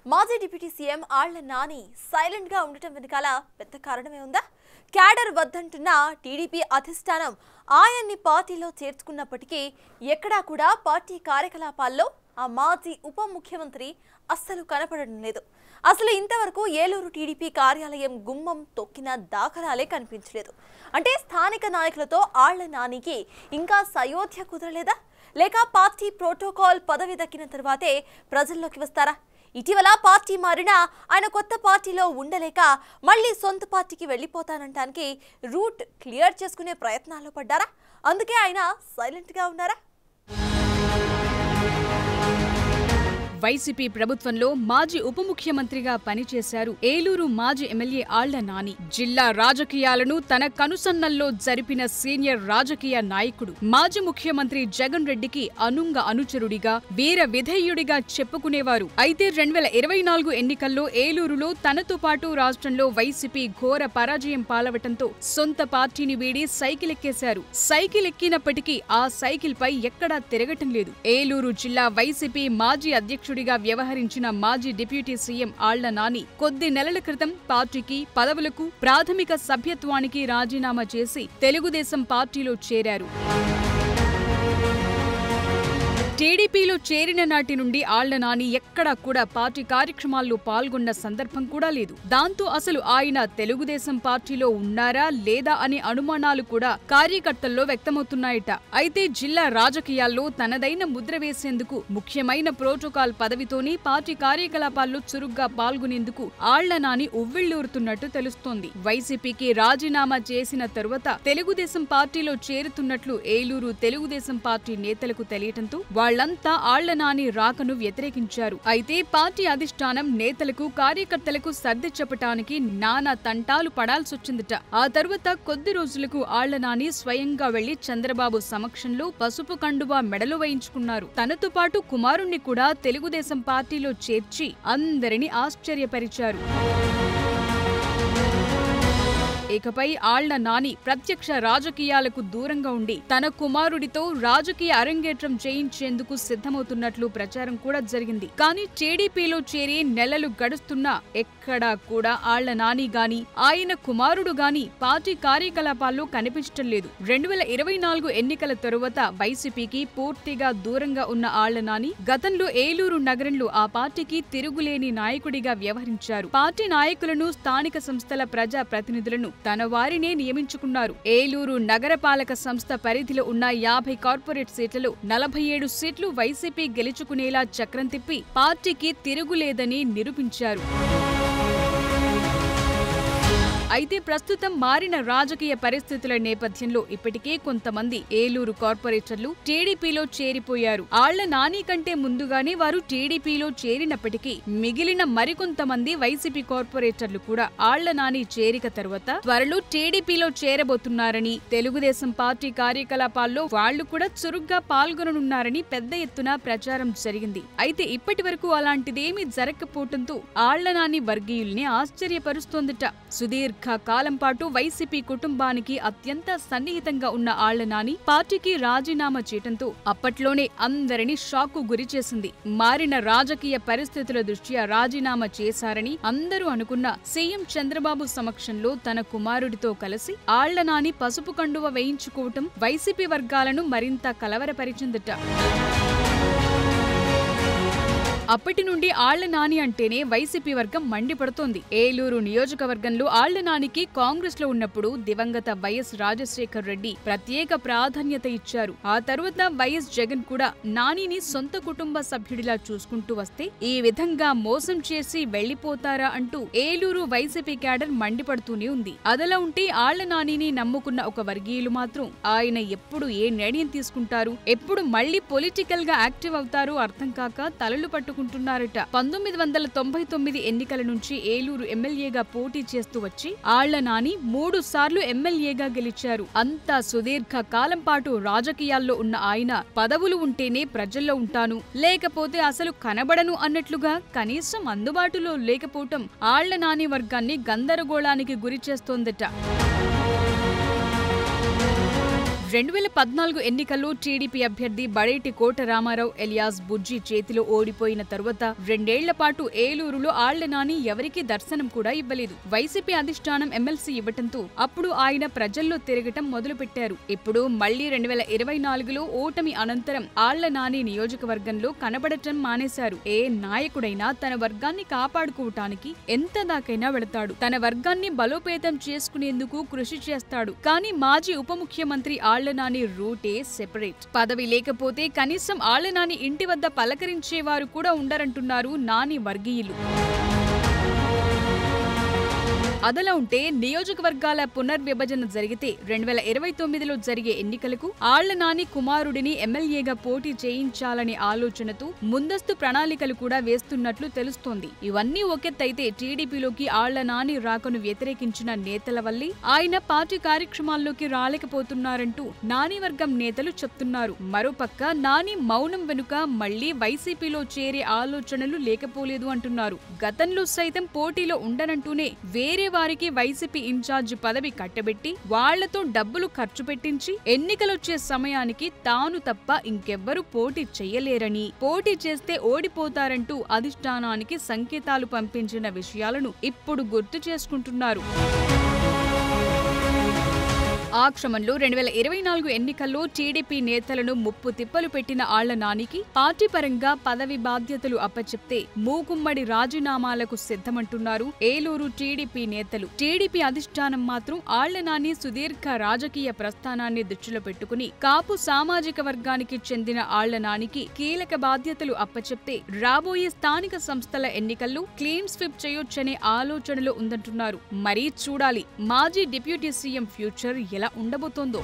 మాజీ deputy CM Alla Nani silent గా ఉండటం వెనకాల పెద్ద కారణమే ఉందా? క్యాడర్ వద్దంటున్న టీడీపీ అధిష్టానం ఆయన్ని పార్టీలో చేర్చుకున్నప్పటికీ ఎక్కడా కూడా పార్టీ కార్యకలాపాల్లో ఆ మాజీ ఉప ముఖ్యమంత్రి అస్సలు కనపడడం లేదు. అసలు ఇంతవరకు ఏలూరు టీడీపీ కార్యాలయం గుమ్మం తొక్కిన దాఖలాలే కనిపించలేదు. అంటే స్థానిక నాయకులతో ఆళ్ల నానికి ఇంకా సయోధ్య కుదరలేదా? లేక పార్టీ ప్రోటోకాల్ పదవి దక్కిన తర్వాతే ప్రజల్లోకి వస్తారా? ఇటీవల పార్టీ మారినా ఆయన కొత్త పార్టీలో ఉండలేక మళ్ళీ సొంత పార్టీకి వెళ్ళిపోతానంటానికి రూట్ క్లియర్ చేసుకునే ప్రయత్నాల్లో పడ్డారా? అందుకే ఆయన సైలెంట్గా ఉన్నారా? వైసీపీ ప్రభుత్వంలో మాజీ ఉప ముఖ్యమంత్రిగా పనిచేశారు ఏలూరు మాజీ ఎమ్మెల్యే ఆళ్ల నాని. జిల్లా రాజకీయాలను తన కనుసన్నల్లో జరిపిన సీనియర్ రాజకీయ నాయకుడు. మాజీ ముఖ్యమంత్రి జగన్ రెడ్డికి అనుంగ అనుచరుడిగా, వీర విధేయుడిగా చెప్పుకునేవారు. అయితే 2024 ఎన్నికల్లో ఏలూరులో తనతో పాటు రాష్ట్రంలో వైసీపీ ఘోర పరాజయం పాలవటంతో సొంత పార్టీని వీడి సైకిల్ ఎక్కేశారు. సైకిల్ ఎక్కినప్పటికీ ఆ సైకిల్ పై ఎక్కడా తిరగటం లేదు. ఏలూరు జిల్లా వైసీపీ మాజీ అధ్యక్షుడిగా వ్యవహరించిన మాజీ డిప్యూటీ సీఎం ఆళ్ల నాని కొద్ది నెలల క్రితం పార్టీకి, పదవులకు, ప్రాథమిక సభ్యత్వానికి రాజీనామా చేసి తెలుగుదేశం పార్టీలో చేరారు. టీడీపీలో చేరిన నాటి నుండి ఆళ్ల నాని ఎక్కడా కూడా పార్టీ కార్యక్రమాల్లో పాల్గొన్న సందర్భం కూడా లేదు. దాంతో అసలు ఆయన తెలుగుదేశం పార్టీలో ఉన్నారా లేదా అనే అనుమానాలు కూడా కార్యకర్తల్లో వ్యక్తమవుతున్నాయట. అయితే జిల్లా రాజకీయాల్లో తనదైన ముద్ర వేసేందుకు ముఖ్యమైన ప్రోటోకాల్ పదవితోనే పార్టీ కార్యకలాపాల్లో చురుగ్గా పాల్గొనేందుకు ఆళ్ల నాని ఉవ్విళ్లూరుతున్నట్టు తెలుస్తోంది. వైసీపీకి రాజీనామా చేసిన తరువాత తెలుగుదేశం పార్టీలో చేరుతున్నట్లు ఏలూరు తెలుగుదేశం పార్టీ నేతలకు తెలియటంతో వాళ్లంతా ఆళ్ల నాని రాకను వ్యతిరేకించారు. అయితే పార్టీ అధిష్టానం నేతలకు, కార్యకర్తలకు సర్ది చెప్పటానికి నానా తంటాలు పడాల్సొచ్చిందట. ఆ తరువాత కొద్ది రోజులకు ఆళ్ల నాని స్వయంగా వెళ్లి చంద్రబాబు సమక్షంలో పసుపు కండువా మెడలు వేయించుకున్నారు. తనతో పాటు కుమారుణ్ణి కూడా తెలుగుదేశం పార్టీలో చేర్చి అందరినీ ఆశ్చర్యపరిచారు. ఇకపై ఆళ్ల నాని ప్రత్యక్ష రాజకీయాలకు దూరంగా ఉండి తన కుమారుడితో రాజకీయ అరంగేట్రం చేయించేందుకు సిద్ధమవుతున్నట్లు ప్రచారం కూడా జరిగింది. కానీ టీడీపీలో చేరి నెలలు గడుస్తున్నా ఎక్కడా కూడా ఆళ్ల నాని గాని, ఆయన కుమారుడు గాని పార్టీ కార్యకలాపాల్లో కనిపించటం లేదు. 2024 ఎన్నికల తరువాత వైసీపీకి పూర్తిగా దూరంగా ఉన్న ఆళ్ల నాని గతంలో ఏలూరు నగరంలో ఆ పార్టీకి తిరుగులేని నాయకుడిగా వ్యవహరించారు. పార్టీ నాయకులను, స్థానిక సంస్థల ప్రజా ప్రతినిధులను తన వారినే నియమించుకున్నారు. ఏలూరు నగరపాలక సంస్థ పరిధిలో ఉన్న 50 కార్పొరేట్ సీట్లలో 47 సీట్లు వైసీపీ గెలుచుకునేలా చక్రం తిప్పి పార్టీకి తిరుగులేదని నిరూపించారు. అయితే ప్రస్తుతం మారిన రాజకీయ పరిస్థితుల నేపథ్యంలో ఇప్పటికే కొంతమంది ఏలూరు కార్పొరేటర్లు టీడీపీలో చేరిపోయారు. ఆళ్ల నాని కంటే ముందుగానే వారు టీడీపీలో చేరినప్పటికీ మిగిలిన మరికొంతమంది వైసీపీ కార్పొరేటర్లు కూడా ఆళ్ల నాని చేరిక తరువాత త్వరలో టీడీపీలో చేరబోతున్నారని, తెలుగుదేశం పార్టీ కార్యకలాపాల్లో వాళ్లు కూడా చురుగ్గా పాల్గొననున్నారని పెద్ద ఎత్తున ప్రచారం జరిగింది. అయితే ఇప్పటి వరకు అలాంటిదేమీ జరగకపోవడంతో ఆళ్ల నాని వర్గీయుల్ని ఆశ్చర్యపరుస్తోందట. సుదీర్ఘ కాలం పాటు వైసీపీ కుటుంబానికి అత్యంత సన్నిహితంగా ఉన్న ఆళ్ల నాని పార్టీకి రాజీనామా చేయడంతో అప్పట్లోనే అందరినీ షాక్కు గురిచేసింది. మారిన రాజకీయ పరిస్థితుల దృష్ట్యా రాజీనామా చేశారని అందరూ అనుకున్న సీఎం చంద్రబాబు సమక్షంలో తన కుమారుడితో కలిసి ఆళ్ల నాని పసుపు కండువ వేయించుకోవటం వైసీపీ వర్గాలను మరింత కలవరపరిచిందట. అప్పటి నుండి ఆళ్ల నాని అంటేనే వైసీపీ వర్గం మండిపడుతోంది. ఏలూరు నియోజకవర్గంలో ఆళ్ల నానికి కాంగ్రెస్ లో ఉన్నప్పుడు దివంగత వైఎస్ రాజశేఖర్ రెడ్డి ప్రత్యేక ప్రాధాన్యత ఇచ్చారు. ఆ తరువాత వైఎస్ జగన్ కూడా నానిని సొంత కుటుంబ సభ్యుడిలా చూసుకుంటూ వస్తే ఈ విధంగా మోసం చేసి వెళ్లిపోతారా అంటూ ఏలూరు వైసీపీ క్యాడర్ మండిపడుతూనే ఉంది. అదలా ఉంటే ఆళ్ల నానిని నమ్ముకున్న ఒక వర్గీయులు మాత్రం ఆయన ఎప్పుడు ఏ నిర్ణయం తీసుకుంటారు, ఎప్పుడు మళ్లీ పొలిటికల్ గా యాక్టివ్ అవుతారో అర్థం కాక తలలు పట్టుకుంటున్నారట. 1999 ఎన్నికల నుంచి ఏలూరు ఎమ్మెల్యేగా పోటీ చేస్తూ వచ్చి ఆళ్ల నాని 3 సార్లు ఎమ్మెల్యేగా గెలిచారు. అంతా సుదీర్ఘ కాలం పాటు రాజకీయాల్లో ఉన్న ఆయన పదవులు ఉంటేనే ప్రజల్లో ఉంటాను, లేకపోతే అసలు కనబడను అన్నట్లుగా కనీసం అందుబాటులో లేకపోవటం ఆళ్ల నాని వర్గాన్ని గందరగోళానికి గురి చేస్తోందట. 2014 ఎన్నికల్లో టీడీపీ అభ్యర్థి బడేటి కోట రామారావు ఎలియాస్ బుజ్జి చేతిలో ఓడిపోయిన తరువాత 2 ఏళ్ల పాటు ఏలూరులో ఆళ్ల నాని ఎవరికీ దర్శనం కూడా ఇవ్వలేదు. వైసీపీ అధిష్టానం ఎమ్మెల్సీ ఇవ్వటంతో అప్పుడు ఆయన ప్రజల్లో తిరగటం మొదలుపెట్టారు. ఇప్పుడు మళ్లీ 2024లో ఓటమి అనంతరం ఆళ్ల నాని నియోజకవర్గంలో కనబడటం మానేశారు. ఏ నాయకుడైనా తన వర్గాన్ని కాపాడుకోవటానికి ఎంత దాకైనా వెళతాడు. తన వర్గాన్ని బలోపేతం చేసుకునేందుకు కృషి చేస్తాడు. కానీ మాజీ ఉప ముఖ్యమంత్రి ఆళ్ల నాని రూటే సెపరేట్. పదవి లేకపోతే కనీసం ఆళ్ల నాని ఇంటి వద్ద పలకరించేవారు కూడా ఉండరంటున్నారు నాని వర్గీయులు. అదలా ఉంటే నియోజకవర్గాల పునర్విభజన జరిగితే 2029లో జరిగే ఎన్నికలకు ఆళ్ల నాని కుమారుడిని ఎమ్మెల్యేగా పోటీ చేయించాలనే ఆలోచనతో ముందస్తు ప్రణాళికలు కూడా వేస్తున్నట్లు తెలుస్తోంది. ఇవన్నీ ఒకెత్తైతే టీడీపీలోకి ఆళ్ల నాని రాకను వ్యతిరేకించిన నేతల వల్లే ఆయన పార్టీ కార్యక్రమాల్లోకి రాలేకపోతున్నారంటూ నాని వర్గం నేతలు చెప్తున్నారు. మరోపక్క నాని మౌనం వెనుక మళ్లీ వైసీపీలో చేరే ఆలోచనలు లేకపోలేదు అంటున్నారు. గతంలో సైతం పోటీలో ఉండనంటూనే వేరే వారికి వైసీపీ ఇన్ఛార్జి పదవి కట్టబెట్టి వాళ్లతో డబ్బులు ఖర్చు పెట్టించి ఎన్నికలొచ్చే సమయానికి తాను తప్ప ఇంకెవ్వరూ పోటీ చెయ్యలేరని, పోటీ చేస్తే ఓడిపోతారంటూ అధిష్టానానికి సంకేతాలు పంపించిన విషయాలను ఇప్పుడు గుర్తు చేసుకుంటున్నారు. ఆ క్రమంలో 2024 ఎన్నికల్లో టీడీపీ నేతలను ముప్పు తిప్పలు పెట్టిన ఆళ్ల నానికి పార్టీ పరంగా పదవి బాధ్యతలు అప్పచెప్తే మూకుమ్మడి రాజీనామాలకు సిద్ధమంటున్నారు ఏలూరు టీడీపీ నేతలు. టీడీపీ అధిష్టానం మాత్రం ఆళ్ల నాని సుదీర్ఘ రాజకీయ ప్రస్థానాన్ని దృష్టిలో పెట్టుకుని కాపు సామాజిక వర్గానికి చెందిన ఆళ్ల నానికి కీలక బాధ్యతలు అప్పచెప్తే రాబోయే స్థానిక సంస్థల ఎన్నికల్లో క్లీన్ స్వీప్ చేయొచ్చనే ఆలోచనలో ఉందంటున్నారు. మరీ చూడాలి మాజీ డిప్యూటీ సీఎం ఫ్యూచర్ ఎలా ఉండబోతోందో.